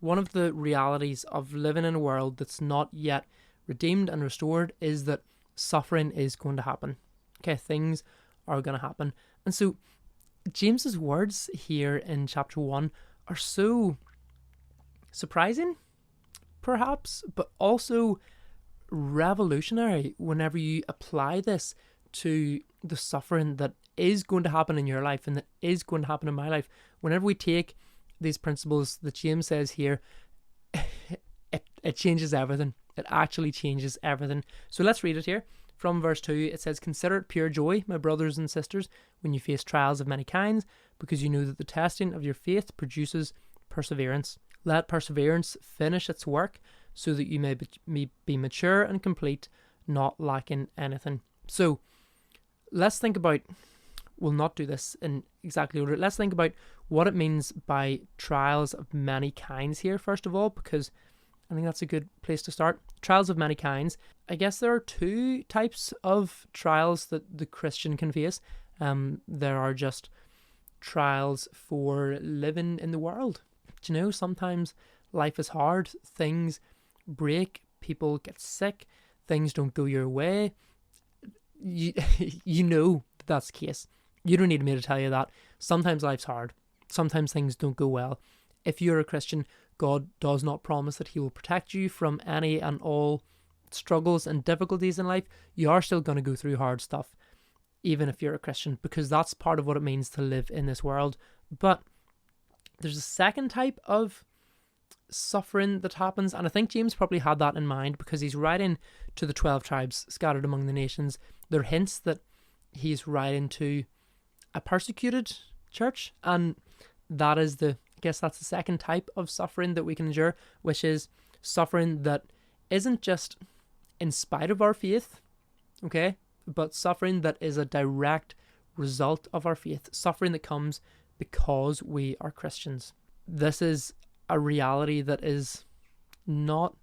One of the realities of living in a world that's not yet redeemed and restored is that suffering is going to happen. Okay, things are going to happen. And so James's words here in chapter 1 are so surprising, perhaps, but also revolutionary whenever you apply this to the suffering that is going to happen in your life and that is going to happen in my life. Whenever we take these principles that James says here, it changes everything. It actually changes everything. So let's read it here. From verse 2, it says, "Consider it pure joy, my brothers and sisters, when you face trials of many kinds, because you know that the testing of your faith produces perseverance. Let perseverance finish its work, so that you may be mature and complete, not lacking anything." So let's think about, we'll not do this in exactly order. Let's think about what it means by trials of many kinds here, first of all, because I think that's a good place to start. Trials of many kinds. I guess there are two types of trials that the Christian can face. There are just trials for living in the world. Do you know, sometimes life is hard, things break, people get sick, things don't go your way. You know that's the case. You don't need me to tell you that. Sometimes life's hard. Sometimes things don't go well. If you're a Christian, God does not promise that he will protect you from any and all struggles and difficulties in life. You are still going to go through hard stuff, even if you're a Christian, because that's part of what it means to live in this world. But there's a second type of suffering that happens, and I think James probably had that in mind because he's writing to the 12 tribes scattered among the nations. There are hints that he's writing to a persecuted church, and that is that's the second type of suffering that we can endure, which is suffering that isn't just in spite of our faith, okay, but suffering that is a direct result of our faith, suffering that comes because we are Christians. This is a reality that is not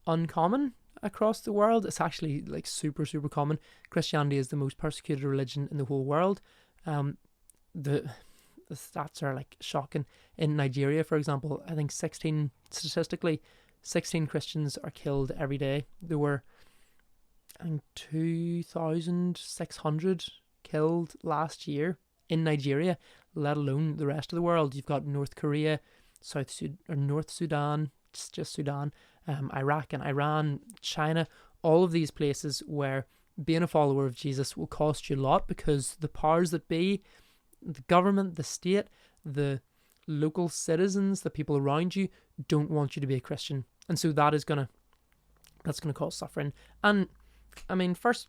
uncommon across the world. It's actually like super, super common. Christianity is the most persecuted religion in the whole world. The stats are like shocking. In Nigeria, for example, I think statistically 16 Christians are killed every day. There were, I think, 2,600 killed last year in Nigeria, let alone the rest of the world. You've got North Korea, North Sudan, just Sudan, Iraq and Iran, China, all of these places where being a follower of Jesus will cost you a lot because the powers that be, the government, the state, the local citizens, the people around you don't want you to be a Christian. And so that's gonna cause suffering. And I mean, first,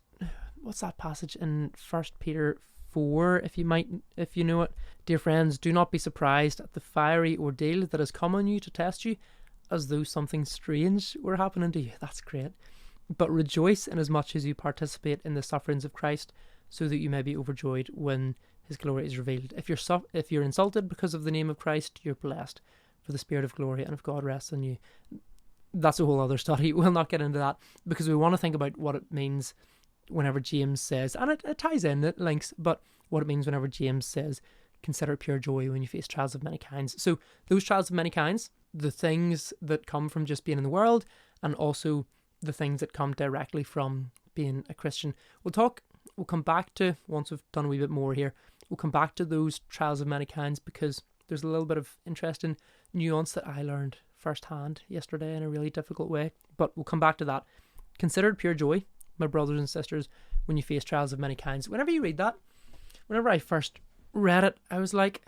what's that passage in 1 Peter 4, if you know it? "Dear friends, do not be surprised at the fiery ordeal that has come on you to test you, as though something strange were happening to you." That's great. "But rejoice inasmuch as you participate in the sufferings of Christ, so that you may be overjoyed when his glory is revealed. If you're insulted because of the name of Christ, you're blessed, for the Spirit of glory and of God rests on you." That's a whole other study. We'll not get into that because we want to think about what it means whenever James says, and it ties in, it links, but what it means whenever James says, "Consider it pure joy when you face trials of many kinds." So those trials of many kinds, the things that come from just being in the world, and also the things that come directly from being a Christian. We'll come back to, once we've done a wee bit more here, we'll come back to those trials of many kinds because there's a little bit of interesting nuance that I learned firsthand yesterday in a really difficult way, but we'll come back to that. "Consider it pure joy, my brothers and sisters, when you face trials of many kinds." Whenever you read that, whenever I first read it, I was like,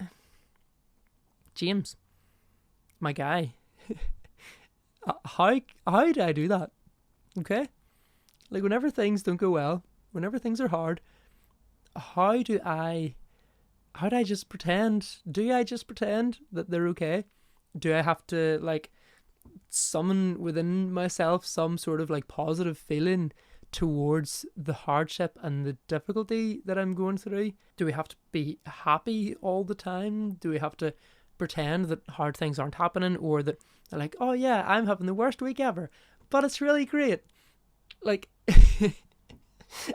James, my guy, how do I do that? Okay? Like, whenever things don't go well, whenever things are hard, how do I just pretend? Do I just pretend that they're okay? Do I have to, like, summon within myself some sort of, like, positive feeling towards the hardship and the difficulty that I'm going through? Do we have to be happy all the time? Do we have to pretend that hard things aren't happening, or that they're like, "Oh yeah, I'm having the worst week ever, but it's really great"? Like,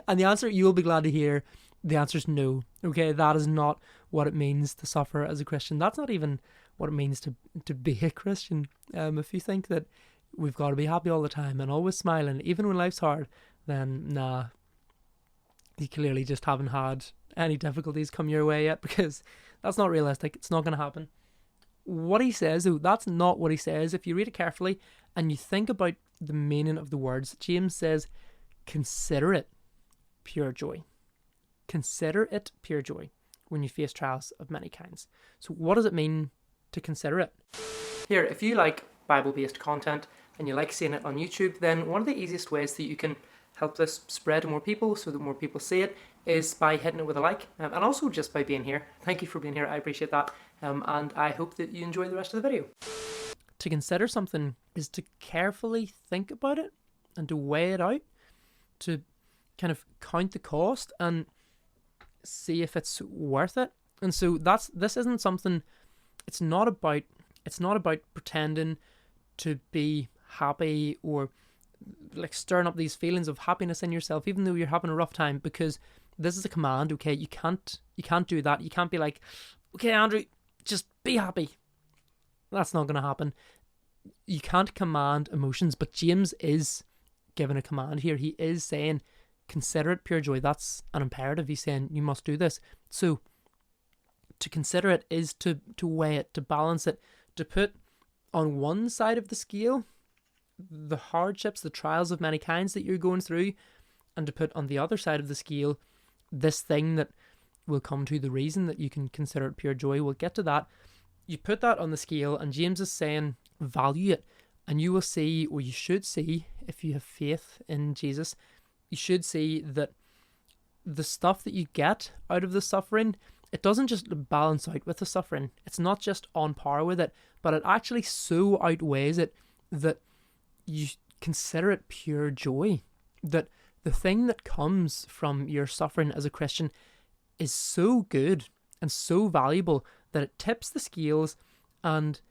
and the answer, you will be glad to hear, the answer is no. Okay, that is not what it means to suffer as a Christian. That's not even what it means to be a Christian. If you think that we've got to be happy all the time and always smiling, even when life's hard, then nah, you clearly just haven't had any difficulties come your way yet, because that's not realistic. It's not going to happen. What he says, though, that's not what he says. If you read it carefully and you think about the meaning of the words, James says, consider it pure joy. Consider it pure joy when you face trials of many kinds. So what does it mean to consider it? Here, if you like Bible-based content and you like seeing it on YouTube, then one of the easiest ways that you can help this spread to more people so that more people see it is by hitting it with a like, and also just by being here. Thank you for being here. I appreciate that. And I hope that you enjoy the rest of the video. To consider something is to carefully think about it and to weigh it out, to kind of count the cost and see if it's worth it. And so this isn't something, it's not about pretending to be happy or like stirring up these feelings of happiness in yourself even though you're having a rough time, because this is a command. Okay, you can't do that. You can't be like, okay, Andrew, just be happy. That's not going to happen. You can't command emotions, but James is giving a command here. He is saying, consider it pure joy. That's an imperative. He's saying you must do this. So to consider it is to weigh it, to balance it, to put on one side of the scale the hardships, the trials of many kinds that you're going through, and to put on the other side of the scale this thing that will come to, the reason that you can consider it pure joy. We'll get to that. You put that on the scale, and James is saying value it, and you will see, or you should see, if you have faith in Jesus, you should see that the stuff that you get out of the suffering, it doesn't just balance out with the suffering. It's not just on par with it, but it actually so outweighs it that you consider it pure joy. That the thing that comes from your suffering as a Christian is so good and so valuable that it tips the scales and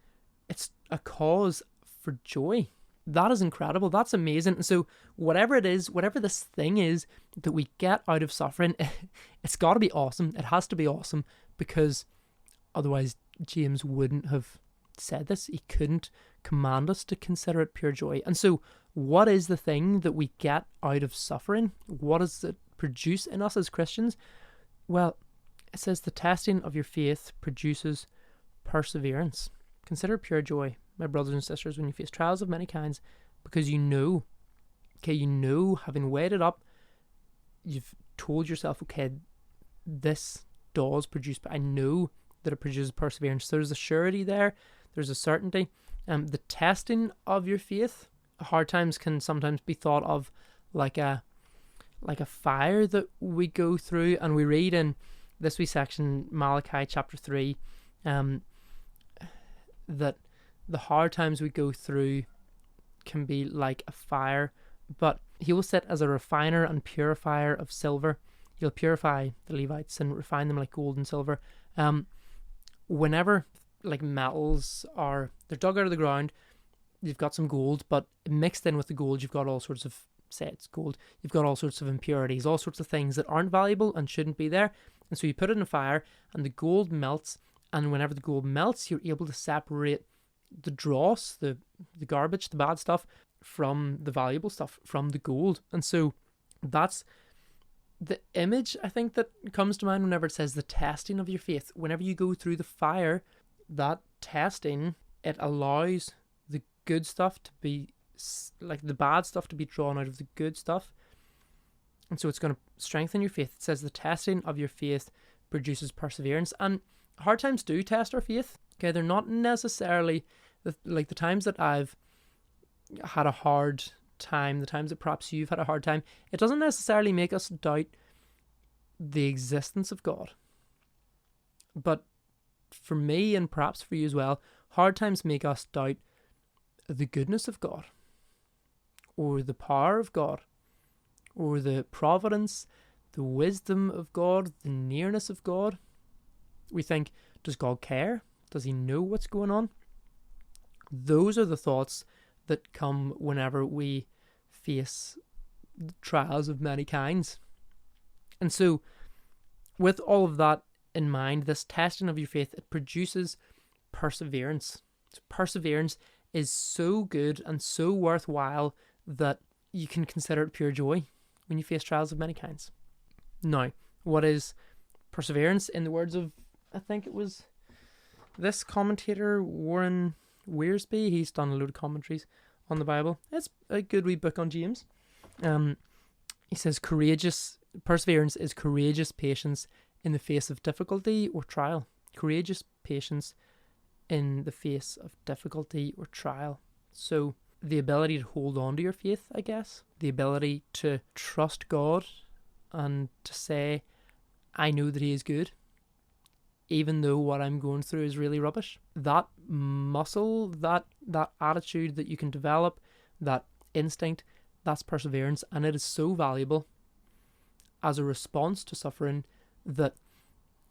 it's a cause for joy. That is incredible. That's amazing. And so whatever it is, whatever this thing is that we get out of suffering, it's got to be awesome. It has to be awesome, because otherwise James wouldn't have said this. He couldn't command us to consider it pure joy. And so what is the thing that we get out of suffering? What does it produce in us as Christians? Well, it says the testing of your faith produces perseverance. Consider pure joy, my brothers and sisters, when you face trials of many kinds, because you know, having weighed it up, you've told yourself, okay, this does produce, but I know that it produces perseverance. There's a surety there. There's a certainty. The testing of your faith, hard times can sometimes be thought of like a fire that we go through, and we read in this wee section, Malachi chapter 3, that the hard times we go through can be like a fire, but he will sit as a refiner and purifier of silver. He'll purify the Levites and refine them like gold and silver. Whenever like metals they're dug out of the ground, you've got some gold, but mixed in with the gold, you've got all sorts of, say it's gold, you've got all sorts of impurities, all sorts of things that aren't valuable and shouldn't be there. And so you put it in a fire and the gold melts, and whenever the gold melts, you're able to separate the dross, the garbage, the bad stuff, from the valuable stuff, from the gold. And so that's the image, I think, that comes to mind whenever it says the testing of your faith. Whenever you go through the fire, that testing, it allows the good stuff to be, like the bad stuff to be drawn out of the good stuff. And so it's going to strengthen your faith. It says the testing of your faith produces perseverance. And hard times do test our faith. Okay, they're not necessarily like the times that I've had a hard time, the times that perhaps you've had a hard time. It doesn't necessarily make us doubt the existence of God. But for me, and perhaps for you as well, hard times make us doubt the goodness of God, or the power of God, or the providence, the wisdom of God, the nearness of God. We think, does God care? Does he know what's going on? Those are the thoughts that come whenever we face trials of many kinds. And so, with all of that in mind, this testing of your faith, it produces perseverance. Perseverance is so good and so worthwhile that you can consider it pure joy when you face trials of many kinds. Now, what is perseverance? In the words of, I think it was this commentator, Warren Wiersbe, he's done a load of commentaries on the Bible. It's a good wee book on James. He says perseverance is courageous patience in the face of difficulty or trial. Courageous patience in the face of difficulty or trial. So the ability to hold on to your faith, I guess. The ability to trust God and to say, I know that He is good, even though what I'm going through is really rubbish. That muscle, that attitude that you can develop, that instinct, that's perseverance, and it is so valuable as a response to suffering that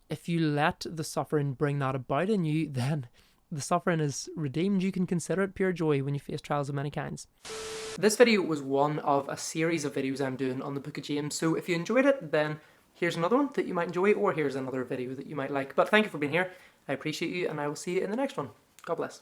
if you let the suffering bring that about in you, then the suffering is redeemed. You can consider it pure joy when you face trials of many kinds. This video was one of a series of videos I'm doing on the Book of James, so if you enjoyed it, then here's another one that you might enjoy, or here's another video that you might like. But thank you for being here. I appreciate you, and I will see you in the next one. God bless.